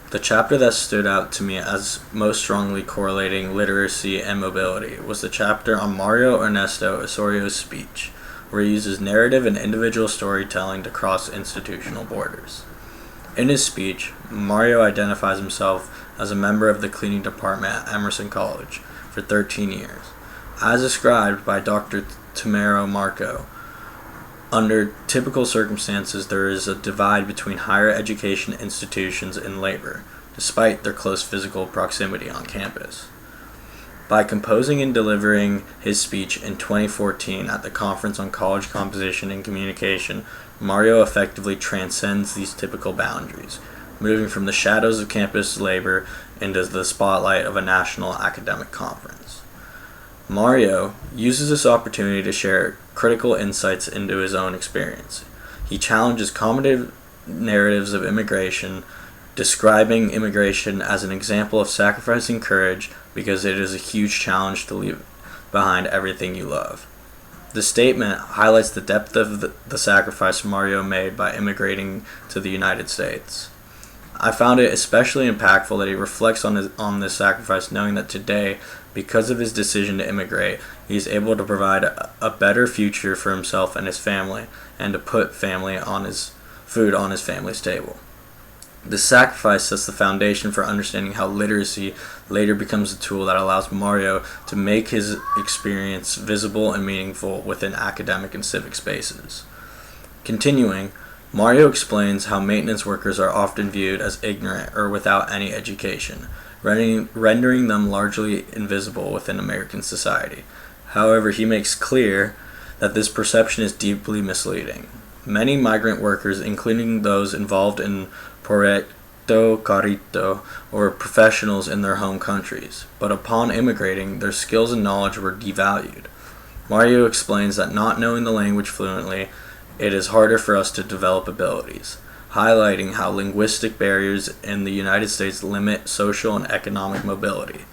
The chapter that stood out to me as most strongly correlating literacy and mobility was the chapter on Mario Ernesto Osorio's speech, where he uses narrative and individual storytelling to cross institutional borders. In his speech, Mario identifies himself as a member of the cleaning department at Emerson College for 13 years. As described by Dr. Tamaro Marco, under typical circumstances, there is a divide between higher education institutions and labor, despite their close physical proximity on campus. By composing and delivering his speech in 2014 at the Conference on College Composition and Communication, Mario effectively transcends these typical boundaries, moving from the shadows of campus labor into the spotlight of a national academic conference. Mario uses this opportunity to share critical insights into his own experience. He challenges common narratives of immigration, describing immigration as an example of sacrificing courage because it is a huge challenge to leave behind everything you love. The statement highlights the depth of the sacrifice Mario made by immigrating to the United States. I found it especially impactful that he reflects on this sacrifice, knowing that today, because of his decision to immigrate, he is able to provide a better future for himself and his family, and to put food on his family's table. This sacrifice sets the foundation for understanding how literacy later becomes a tool that allows Mario to make his experience visible and meaningful within academic and civic spaces. Continuing, Mario explains how maintenance workers are often viewed as ignorant or without any education, rendering them largely invisible within American society. However, he makes clear that this perception is deeply misleading. Many migrant workers, including those involved in Proyecto, Carrito, or professionals in their home countries, but upon immigrating, their skills and knowledge were devalued. Mario explains that not knowing the language fluently, it is harder for us to develop abilities, highlighting how linguistic barriers in the United States limit social and economic mobility.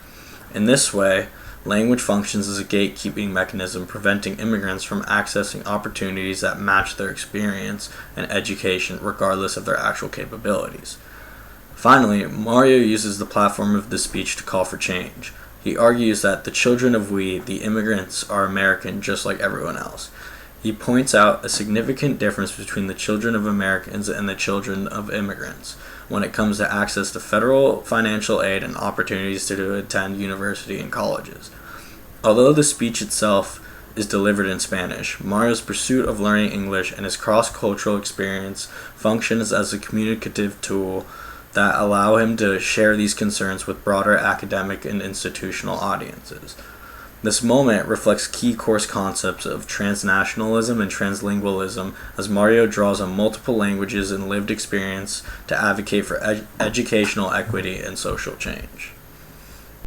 In this way, language functions as a gatekeeping mechanism, preventing immigrants from accessing opportunities that match their experience and education regardless of their actual capabilities. Finally, Mario uses the platform of this speech to call for change. He argues that the children of we, the immigrants, are American just like everyone else. He points out a significant difference between the children of Americans and the children of immigrants when it comes to access to federal financial aid and opportunities to attend university and colleges. Although the speech itself is delivered in Spanish, Mario's pursuit of learning English and his cross-cultural experience functions as a communicative tool that allow him to share these concerns with broader academic and institutional audiences. This moment reflects key course concepts of transnationalism and translingualism as Mario draws on multiple languages and lived experience to advocate for educational equity and social change.